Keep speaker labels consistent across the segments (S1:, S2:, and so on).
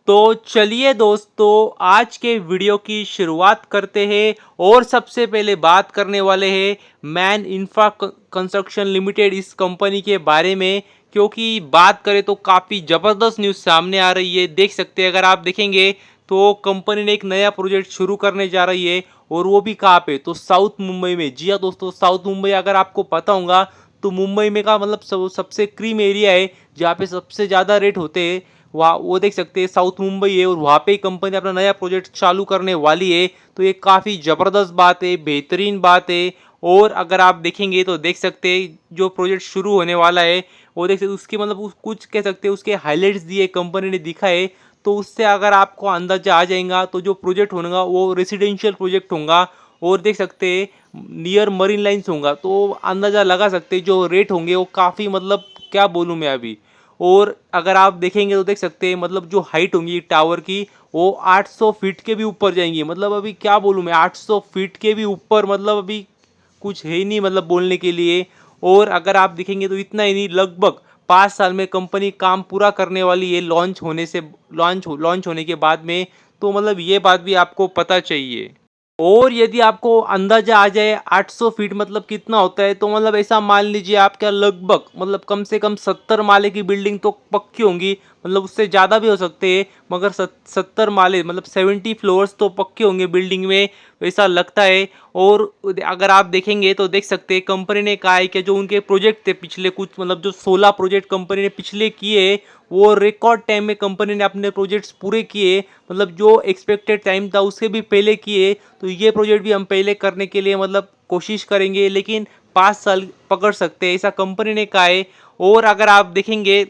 S1: तो चलिए दोस्तों, आज के वीडियो की शुरुआत करते हैं और सबसे पहले बात करने वाले हैं मैन इंफ्रा कंस्ट्रक्शन लिमिटेड इस कंपनी के बारे में। क्योंकि बात करें तो काफ़ी ज़बरदस्त न्यूज़ सामने आ रही है। देख सकते हैं, अगर आप देखेंगे तो कंपनी ने एक नया प्रोजेक्ट शुरू करने जा रही है और वो भी कहाँ पे, तो साउथ मुंबई में। जी हाँ दोस्तों, साउथ मुंबई अगर आपको पता होगा तो मुंबई में का मतलब सबसे क्रीम एरिया है जहाँ पे सबसे ज़्यादा रेट होते हैं। वहाँ वो देख सकते हैं साउथ मुंबई है और वहाँ पे ही कंपनी अपना नया प्रोजेक्ट चालू करने वाली है। तो ये काफ़ी ज़बरदस्त बात है, बेहतरीन बात है। और अगर आप देखेंगे तो देख सकते हैं जो प्रोजेक्ट शुरू होने वाला है वो देख सकते उसके मतलब कुछ कह सकते हैं उसके हाईलाइट्स दिए कंपनी ने दिखाए। तो उससे अगर आपको अंदाजा आ जाएगा तो जो प्रोजेक्ट होगा वो रेसिडेंशियल प्रोजेक्ट होगा और देख सकते हैं नियर मरीन लाइन्स होगा। तो अंदाज़ा लगा सकते हैं जो रेट होंगे वो काफ़ी मतलब क्या बोलूँ मैं अभी। और अगर आप देखेंगे तो देख सकते हैं मतलब जो हाइट होंगी टावर की वो 800 फीट के भी ऊपर जाएंगी। मतलब अभी क्या बोलूँ मैं, 800 फीट के भी ऊपर, मतलब अभी कुछ है ही नहीं मतलब बोलने के लिए। और अगर आप देखेंगे तो इतना ही नहीं, लगभग 5 साल में कंपनी काम पूरा करने वाली है लॉन्च होने के बाद में। तो मतलब ये बात भी आपको पता चाहिए। और यदि आपको अंदाजा आ जाए 800 फीट मतलब कितना होता है, तो मतलब ऐसा मान लीजिए आप क्या, लगभग मतलब कम से कम 70 माले की बिल्डिंग तो पक्की होंगी। मतलब उससे ज़्यादा भी हो सकते हैं, मगर 70 माले मतलब 70 फ्लोर्स तो पक्के होंगे बिल्डिंग में, ऐसा लगता है। और अगर आप देखेंगे तो देख सकते हैं कंपनी ने कहा है कि जो उनके प्रोजेक्ट थे पिछले कुछ मतलब जो 16 प्रोजेक्ट कंपनी ने पिछले किए वो रिकॉर्ड टाइम में कंपनी ने अपने प्रोजेक्ट्स पूरे किए। मतलब जो एक्सपेक्टेड टाइम था उससे भी पहले किए। तो ये प्रोजेक्ट भी हम पहले करने के लिए मतलब कोशिश करेंगे, लेकिन 5 साल पकड़ सकते हैं ऐसा कंपनी ने कहा है। और अगर आप देखेंगे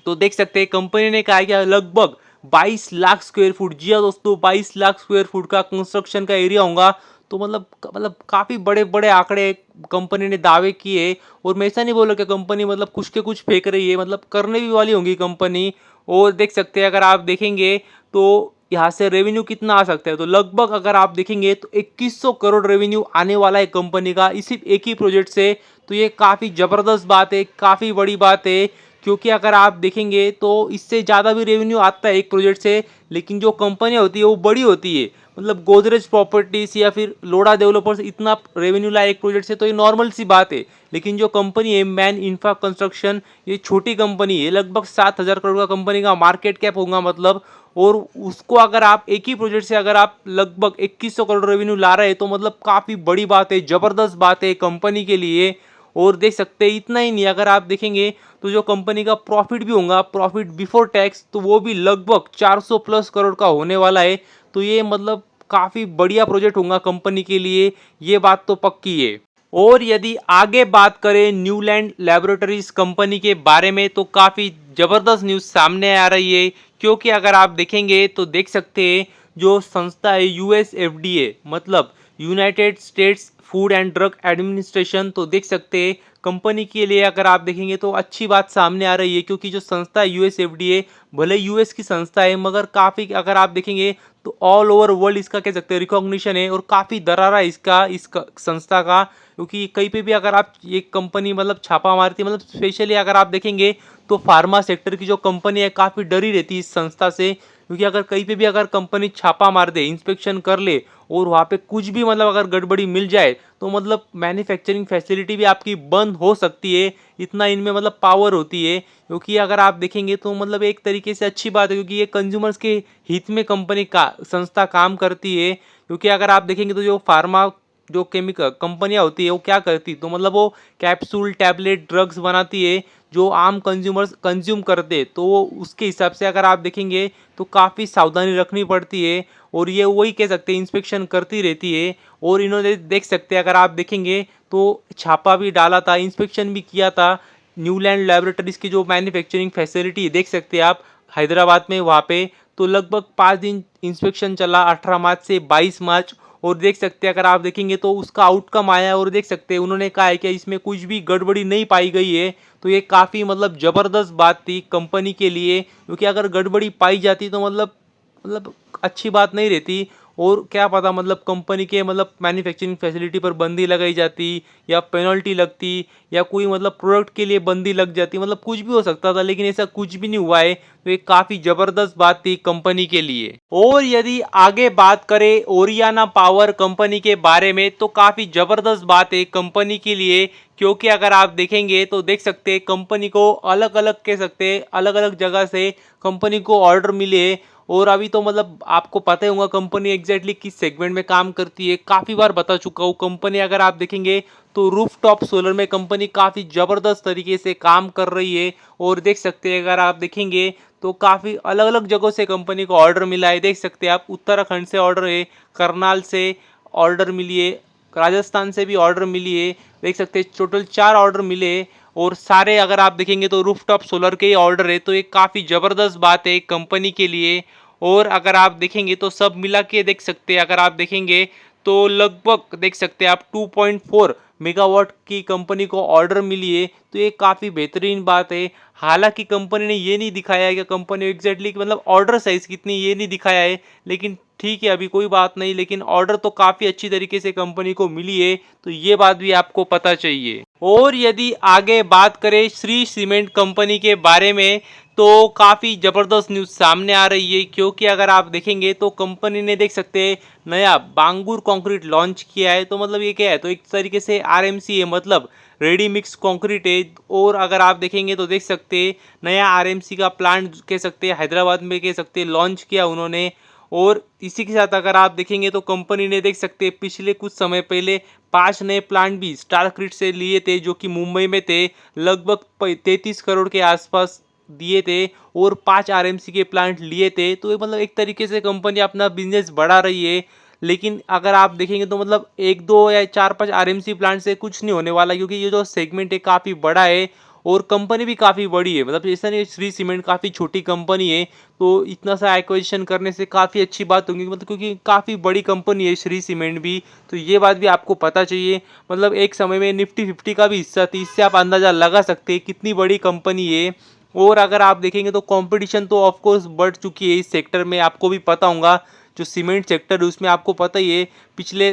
S1: तो देख सकते हैं कंपनी ने कहा है कि लगभग 22 लाख स्क्वायर फुट, जी हाँ दोस्तों, 22 लाख स्क्वायर फुट का कंस्ट्रक्शन का एरिया होगा। तो मतलब काफ़ी बड़े बड़े आंकड़े कंपनी ने दावे किए। और मैं ऐसा नहीं बोल रहा कि कंपनी मतलब कुछ के कुछ फेंक रही है, मतलब करने भी वाली होंगी कंपनी। और देख सकते हैं अगर आप देखेंगे तो यहाँ से रेवेन्यू कितना आ सकता है, तो लगभग अगर आप देखेंगे तो 2100 करोड़ रेवेन्यू आने वाला है कंपनी का इसी एक ही प्रोजेक्ट से। तो ये काफ़ी ज़बरदस्त बात है, काफ़ी बड़ी बात है। क्योंकि अगर आप देखेंगे तो इससे ज़्यादा भी रेवेन्यू आता है एक प्रोजेक्ट से, लेकिन जो कंपनियाँ होती है वो बड़ी होती है। मतलब गोदरेज प्रॉपर्टीज या फिर लोड़ा डेवलपर्स इतना रेवेन्यू लाए एक प्रोजेक्ट से, तो ये नॉर्मल सी बात है। लेकिन जो कंपनी है मैन इंफ्रा कंस्ट्रक्शन, ये छोटी कंपनी है, लगभग 7,000 करोड़ का कंपनी का मार्केट कैप होगा मतलब। और उसको अगर आप एक ही प्रोजेक्ट से अगर आप लगभग 2100 करोड़ रेवेन्यू ला रहे हैं तो मतलब काफ़ी बड़ी बात है, ज़बरदस्त बात है कंपनी के लिए। और देख सकते हैं इतना ही नहीं, अगर आप देखेंगे तो जो कंपनी का प्रॉफिट भी होगा, प्रॉफिट बिफोर टैक्स, तो वो भी लगभग 400 प्लस करोड़ का होने वाला है। तो ये मतलब काफ़ी बढ़िया प्रोजेक्ट होगा कंपनी के लिए, ये बात तो पक्की है। और यदि आगे बात करें न्यूलैंड लैबोरेटरीज कंपनी के बारे में तो काफ़ी ज़बरदस्त न्यूज़ सामने आ रही है। क्योंकि अगर आप देखेंगे तो देख सकते हैं जो संस्था है यूएसएफडीए, मतलब United states food and drug administration, तो देख सकते हैं कंपनी के लिए अगर आप देखेंगे तो अच्छी बात सामने आ रही है। क्योंकि जो संस्था है यूएसएफडीए, भले यूएस की संस्था है मगर काफ़ी अगर आप देखेंगे तो ऑल ओवर वर्ल्ड इसका कह सकते हैं रिकॉग्निशन है और काफ़ी दरारा है इस संस्था का। क्योंकि कहीं पे भी अगर आप ये कंपनी मतलब छापा मारती है, मतलब स्पेशली अगर आप देखेंगे तो फार्मा सेक्टर की जो कंपनी है काफ़ी डरी रहती है इस संस्था से। क्योंकि अगर कहीं पे भी अगर कंपनी छापा मार दे, इंस्पेक्शन कर ले और वहाँ पे कुछ भी मतलब अगर गड़बड़ी मिल जाए तो मतलब मैन्युफैक्चरिंग फैसिलिटी भी आपकी बंद हो सकती है। इतना इनमें मतलब पावर होती है। क्योंकि अगर आप देखेंगे तो मतलब एक तरीके से अच्छी बात है, क्योंकि ये कंज्यूमर्स के हित में कंपनी का संस्था काम करती है। क्योंकि अगर आप देखेंगे तो जो फार्मा जो केमिकल कंपनियां होती है वो क्या करती, तो मतलब वो कैप्सूल टैबलेट ड्रग्स बनाती है जो आम कंज्यूमर्स कंज्यूम करते, तो वो उसके हिसाब से अगर आप देखेंगे तो काफ़ी सावधानी रखनी पड़ती है। और ये वही कह सकते हैं इंस्पेक्शन करती रहती है। और इन्होंने देख सकते हैं अगर आप देखेंगे तो छापा भी डाला था, इंस्पेक्शन भी किया था न्यूलैंड लैबोरेटरीज की जो मैन्युफैक्चरिंग फैसिलिटी देख सकते हैं आप हैदराबाद में वहाँ पे। तो लगभग 5 दिन इंस्पेक्शन चला, 18 मार्च से 22 मार्च। और देख सकते हैं अगर आप देखेंगे तो उसका आउटकम आया और देख सकते हैं उन्होंने कहा है कि इसमें कुछ भी गड़बड़ी नहीं पाई गई है। तो ये काफ़ी मतलब ज़बरदस्त बात थी कंपनी के लिए, क्योंकि अगर गड़बड़ी पाई जाती तो मतलब अच्छी बात नहीं रहती। और क्या पता मतलब कंपनी के मतलब मैन्युफैक्चरिंग फैसिलिटी पर बंदी लगाई जाती या पेनल्टी लगती या कोई मतलब प्रोडक्ट के लिए बंदी लग जाती, मतलब कुछ भी हो सकता था, लेकिन ऐसा कुछ भी नहीं हुआ है। तो ये काफ़ी ज़बरदस्त बात थी कंपनी के लिए। और यदि आगे बात करें ओरियाना पावर कंपनी के बारे में तो काफ़ी ज़बरदस्त बात है कंपनी के लिए, क्योंकि अगर आप देखेंगे तो देख सकते हैं कंपनी को अलग अलग कह सकते हैं अलग अलग जगह से कंपनी को ऑर्डर मिले। और अभी तो मतलब आपको पता ही होगा कंपनी एग्जैक्टली किस सेगमेंट में काम करती है, काफ़ी बार बता चुका हूँ। कंपनी अगर आप देखेंगे तो रूफटॉप सोलर में कंपनी काफ़ी ज़बरदस्त तरीके से काम कर रही है। और देख सकते हैं अगर आप देखेंगे तो काफ़ी अलग अलग जगहों से कंपनी को ऑर्डर मिला है। देख सकते हैं आप उत्तराखंड से ऑर्डर है, करनाल से ऑर्डर मिली है, राजस्थान से भी ऑर्डर मिली है। देख सकते हैं टोटल 4 ऑर्डर मिले और सारे अगर आप देखेंगे तो रूफटॉप सोलर के ही ऑर्डर है। तो ये काफ़ी ज़बरदस्त बात है कंपनी के लिए। और अगर आप देखेंगे तो सब मिला के देख सकते हैं अगर आप देखेंगे तो लगभग देख सकते हैं आप 2.4 मेगावाट की कंपनी को ऑर्डर मिली है। तो ये काफ़ी बेहतरीन बात है। हालांकि कंपनी ने ये नहीं दिखाया है कि कंपनी एग्जैक्टली मतलब ऑर्डर साइज कितनी ये नहीं दिखाया है, लेकिन ठीक है अभी कोई बात नहीं, लेकिन ऑर्डर तो काफ़ी अच्छी तरीके से कंपनी को मिली है। तो ये बात भी आपको पता चाहिए। और यदि आगे बात करें श्री सीमेंट कंपनी के बारे में तो काफ़ी ज़बरदस्त न्यूज़ सामने आ रही है, क्योंकि अगर आप देखेंगे तो कंपनी ने देख सकते हैं नया बांगुर कंक्रीट लॉन्च किया है। तो मतलब ये क्या है, तो एक तरीके से आरएमसी है, मतलब रेडी मिक्स कंक्रीट है। और अगर आप देखेंगे तो देख सकते हैं नया आरएमसी का प्लांट कह सकते हैं हैदराबाद में कह सकते हैं लॉन्च किया उन्होंने। और इसी के साथ अगर आप देखेंगे तो कंपनी ने देख सकते हैं पिछले कुछ समय पहले 5 नए प्लांट भी स्टारक्रिट से लिए थे, जो कि मुंबई में थे, लगभग 33 करोड़ के आसपास दिए थे। और 5 आरएमसी के प्लांट लिए थे। तो ये मतलब एक तरीके से कंपनी अपना बिजनेस बढ़ा रही है। लेकिन अगर आप देखेंगे तो मतलब 1-2 या 4-5 आरएमसी प्लांट से कुछ नहीं होने वाला, क्योंकि ये जो सेगमेंट है काफ़ी बड़ा है और कंपनी भी काफ़ी बड़ी है। मतलब ऐसा नहीं श्री सीमेंट काफ़ी छोटी कंपनी है, तो इतना सा एक्विजिशन करने से काफ़ी अच्छी बात होगी, मतलब क्योंकि काफ़ी बड़ी कंपनी है श्री सीमेंट भी। तो ये बात भी आपको पता चाहिए। मतलब एक समय में निफ्टी 50 का भी हिस्सा थी, इससे आप अंदाज़ा लगा सकते हैं कितनी बड़ी कंपनी है। और अगर आप देखेंगे तो कंपटीशन तो ऑफकोर्स बढ़ चुकी है इस सेक्टर में, आपको भी पता होगा। जो सीमेंट सेक्टर है उसमें आपको पता ही है पिछले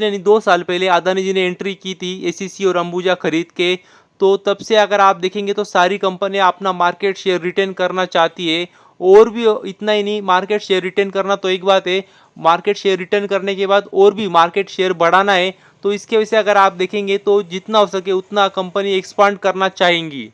S1: नहीं 2 साल पहले अदानी जी ने एंट्री की थी एसीसी और अंबुजा खरीद के। तो तब से अगर आप देखेंगे तो सारी कंपनियां अपना मार्केट शेयर रिटेन करना चाहती है। और भी इतना ही नहीं, मार्केट शेयर रिटेन करना तो एक बात है, मार्केट शेयर रिटर्न करने के बाद और भी मार्केट शेयर बढ़ाना है। तो इसके वजह से अगर आप देखेंगे तो जितना हो सके उतना कंपनी एक्सपांड करना चाहेंगी।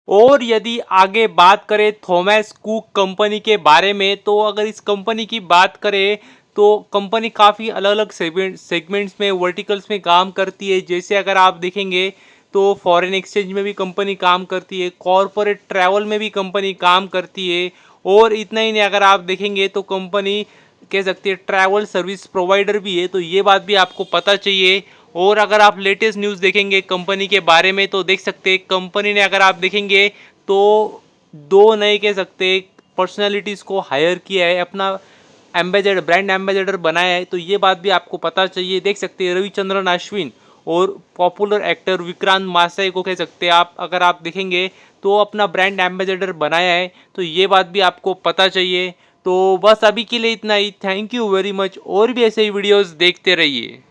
S1: और यदि आगे बात करें थॉमस कुक कंपनी के बारे में तो अगर इस कंपनी की बात करें तो कंपनी काफ़ी अलग अलग सेगमेंट्स में वर्टिकल्स में काम करती है। जैसे अगर आप देखेंगे तो फॉरेन एक्सचेंज में भी कंपनी काम करती है, कॉरपोरेट ट्रैवल में भी कंपनी काम करती है। और इतना ही नहीं, अगर आप देखेंगे तो कंपनी कह सकती है ट्रैवल सर्विस प्रोवाइडर भी है। तो ये बात भी आपको पता चाहिए। और अगर आप लेटेस्ट न्यूज़ देखेंगे कंपनी के बारे में तो देख सकते हैं कंपनी ने अगर आप देखेंगे तो 2 नए कह सकते हैं पर्सनालिटीज़ को हायर किया है, अपना एम्बेसडर ब्रांड एम्बेसडर बनाया है। तो ये बात भी आपको पता चाहिए। देख सकते हैं रविचंद्रन अश्विन और पॉपुलर एक्टर विक्रांत मासाई को कह सकते हैं आप अगर आप देखेंगे तो अपना ब्रांड एम्बेसडर बनाया है। तो ये बात भी आपको पता चाहिए। तो बस अभी के लिए इतना ही। Thank you very much. और भी ऐसे ही वीडियोस देखते रहिए।